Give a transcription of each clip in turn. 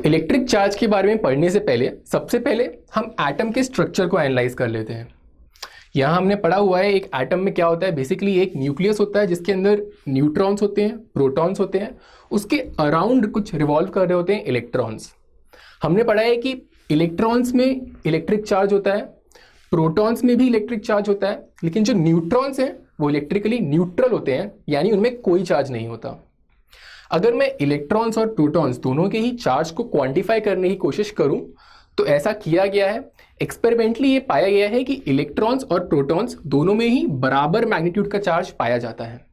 तो electric charge के बारे में पढ़ने से पहले सबसे पहले हम एटम के स्ट्रक्चर को एनालाइज कर लेते हैं। यहाँ हमने पढ़ा हुआ है एक एटम में क्या होता है, बेसिकली एक न्यूक्लियस होता है जिसके अंदर न्यूट्रॉन्स होते हैं, प्रोटॉन्स होते हैं, उसके अराउंड कुछ रिवॉल्व कर रहे होते हैं इलेक्ट्रॉन्स। हमने पढ़ा है कि इलेक्ट्रॉन्स में इलेक्ट्रिक चार्ज होता है, प्रोटॉन्स में भी इलेक्ट्रिक चार्ज होता है, लेकिन जो न्यूट्रॉन्स हैं वो इलेक्ट्रिकली न्यूट्रल होते हैं, यानी उनमें कोई चार्ज नहीं होता। अगर मैं इलेक्ट्रॉन्स और प्रोटॉन्स दोनों के ही चार्ज को क्वांटिफाई करने की कोशिश करूं तो ऐसा किया गया है, एक्सपेरिमेंटली ये पाया गया है कि इलेक्ट्रॉन्स और प्रोटॉन्स दोनों में ही बराबर मैग्नीट्यूड का चार्ज पाया जाता है।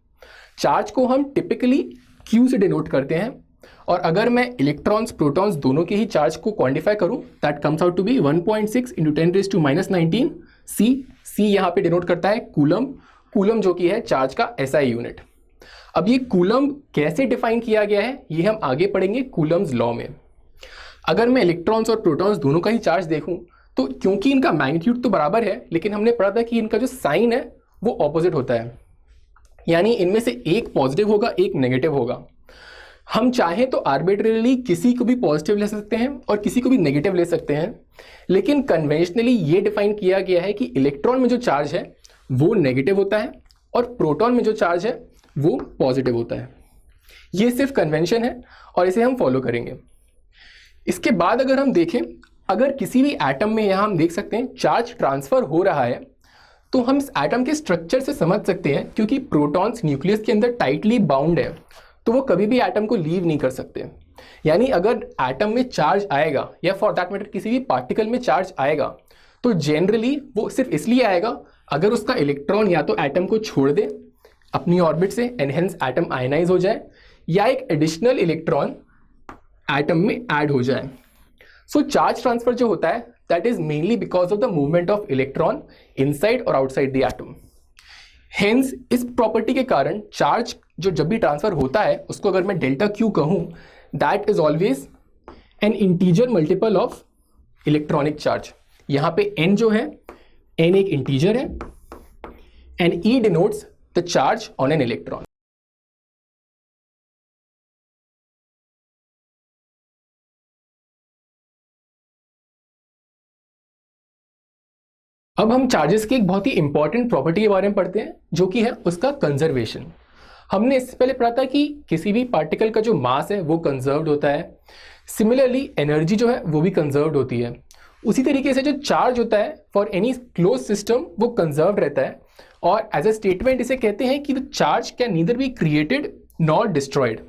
चार्ज को हम टिपिकली Q से डिनोट करते हैं, और अगर मैं इलेक्ट्रॉन्स प्रोटॉन्स दोनों के ही चार्ज को क्वांटिफाई करूं that comes out to be 1.6 × 10⁻⁻19 C यहाँ पे डिनोट करता है कूलम जो कि है चार्ज का SI यूनिट। अब ये कूलम कैसे डिफाइन किया गया है ये हम आगे पढ़ेंगे कूलम्स लॉ में। अगर मैं इलेक्ट्रॉन्स और प्रोटॉन्स दोनों का ही चार्ज देखूं तो क्योंकि इनका मैग्नीट्यूड तो बराबर है, लेकिन हमने पढ़ा था कि इनका जो साइन है वो ऑपोजिट होता है, यानी इनमें से एक पॉजिटिव होगा एक नेगेटिव होगा। हम चाहें तो आर्बिट्रेरीली किसी को भी पॉजिटिव ले सकते हैं और किसी को भी नेगेटिव ले सकते हैं, लेकिन कन्वेंशनली ये डिफाइन किया गया है कि इलेक्ट्रॉन में जो चार्ज है वो नेगेटिव होता है और प्रोटॉन में जो चार्ज है वो पॉजिटिव होता है। ये सिर्फ कन्वेंशन है और इसे हम फॉलो करेंगे। इसके बाद अगर हम देखें, अगर किसी भी एटम में यहाँ हम देख सकते हैं चार्ज ट्रांसफर हो रहा है, तो हम इस एटम के स्ट्रक्चर से समझ सकते हैं, क्योंकि प्रोटॉन्स न्यूक्लियस के अंदर टाइटली बाउंड है तो वो कभी भी एटम को लीव नहीं कर सकते। यानी अगर एटम में चार्ज आएगा या फॉर दैट मैटर किसी भी पार्टिकल में चार्ज आएगा तो जनरली वो सिर्फ इसलिए आएगा अगर उसका इलेक्ट्रॉन या तो एटम को छोड़ दे अपनी ऑर्बिट से एंड हेंस एटम आयनाइज हो जाए, या एक एडिशनल इलेक्ट्रॉन एटम में ऐड हो जाए। सो चार्ज ट्रांसफर जो होता है that is mainly because of the movement of electron inside और आउटसाइड द एटम। हेंस इस प्रॉपर्टी के कारण चार्ज जो जब भी ट्रांसफर होता है उसको अगर मैं डेल्टा क्यू कहूं that is always an integer multiple of electronic charge. यहां पे n जो है n एक इंटीजर है and E denotes the charge on an electron. अब हम चार्जेस की एक बहुत ही इंपॉर्टेंट प्रॉपर्टी के बारे में पढ़ते हैं जो कि है उसका कंजर्वेशन। हमने इससे पहले पढ़ा था कि किसी भी पार्टिकल का जो मास है वो कंजर्व्ड होता है, सिमिलरली एनर्जी जो है वो भी कंजर्व्ड होती है। उसी तरीके से जो चार्ज होता है फॉर एनी क्लोज सिस्टम वो कंजर्व्ड रहता है, और एज ए स्टेटमेंट इसे कहते हैं कि the charge can neither be created nor destroyed.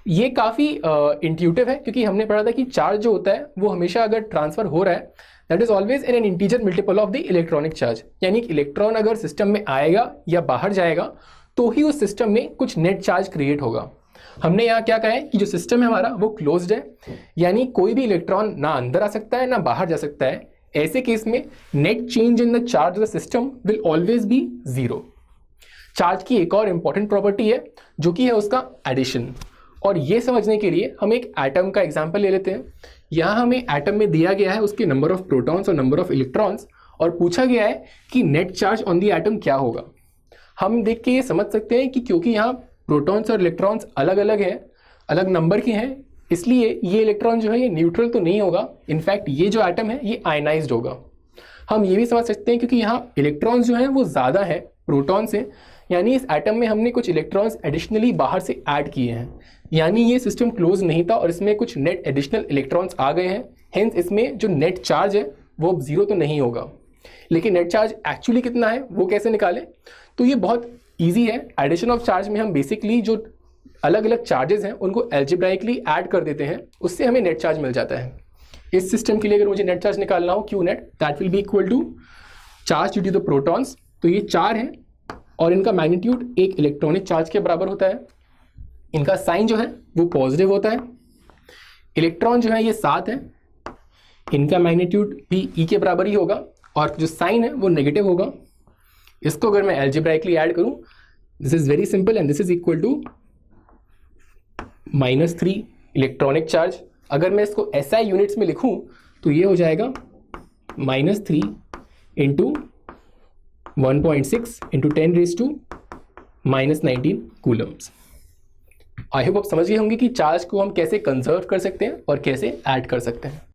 ये काफ़ी इंट्यूटिव है, क्योंकि हमने पढ़ा था कि चार्ज जो होता है वो हमेशा अगर ट्रांसफर हो रहा है that is always an integer multiple of the electronic charge. यानी कि इलेक्ट्रॉन अगर सिस्टम में आएगा या बाहर जाएगा तो ही उस सिस्टम में कुछ नेट चार्ज क्रिएट होगा। हमने यहाँ क्या कहा है कि जो सिस्टम है हमारा वो क्लोज्ड है, यानी कोई भी इलेक्ट्रॉन ना अंदर आ सकता है ना बाहर जा सकता है। ऐसे केस में net change in the charge of the system will always be zero. Charge की एक और इंपॉर्टेंट प्रॉपर्टी है जो कि है उसका एडिशन, और ये समझने के लिए हम एक एटम का एग्जांपल ले लेते हैं। यहाँ हमें एटम में दिया गया है उसके नंबर ऑफ प्रोटॉन्स और नंबर ऑफ इलेक्ट्रॉन्स, और पूछा गया है कि net charge on the atom क्या होगा। हम देख के ये समझ सकते हैं कि क्योंकि यहाँ प्रोटॉन्स और इलेक्ट्रॉन्स अलग अलग हैं, अलग नंबर के हैं, इसलिए ये इलेक्ट्रॉन जो है ये न्यूट्रल तो नहीं होगा, इनफैक्ट ये जो एटम है ये आयनाइज्ड होगा। हम ये भी समझ सकते हैं क्योंकि यहाँ इलेक्ट्रॉन्स जो हैं वो ज़्यादा है प्रोटॉन से, यानी इस एटम में हमने कुछ इलेक्ट्रॉन्स एडिशनली बाहर से ऐड किए हैं, यानी ये सिस्टम क्लोज नहीं था और इसमें कुछ नेट एडिशनल इलेक्ट्रॉन्स आ गए हैं। हेंस इसमें जो नेट चार्ज है वो जीरो तो नहीं होगा। लेकिन नेट चार्ज एक्चुअली कितना है वो कैसे निकालें, तो ये बहुत ईजी है। एडिशन ऑफ चार्ज में हम बेसिकली जो अलग अलग चार्जेस हैं उनको एल्जेब्राइकली ऐड कर देते हैं, उससे हमें नेट चार्ज मिल जाता है। इस सिस्टम के लिए अगर मुझे नेट चार्ज निकालना हो Q net that will be equal to charge due to the protons. तो ये 4 है और इनका मैग्नीट्यूड एक इलेक्ट्रॉनिक चार्ज के बराबर होता है। इनका साइन जो है वो पॉजिटिव होता है। इलेक्ट्रॉन जो है ये 7 है, इनका मैग्नीट्यूड भी ई के बराबर ही होगा, और जो साइन है वो नेगेटिव होगा। इसको अगर मैं एल्जेब्राइकली ऐड करूं this is very simple and this is equal to -3 electronic charge. अगर मैं इसको SI यूनिट्स में लिखूं तो ये हो जाएगा -3 into 1.6 into 10⁻⁻19 Coulomb's. I hope आप समझ गए होंगे कि चार्ज को हम कैसे कंजर्व कर सकते हैं और कैसे ऐड कर सकते हैं।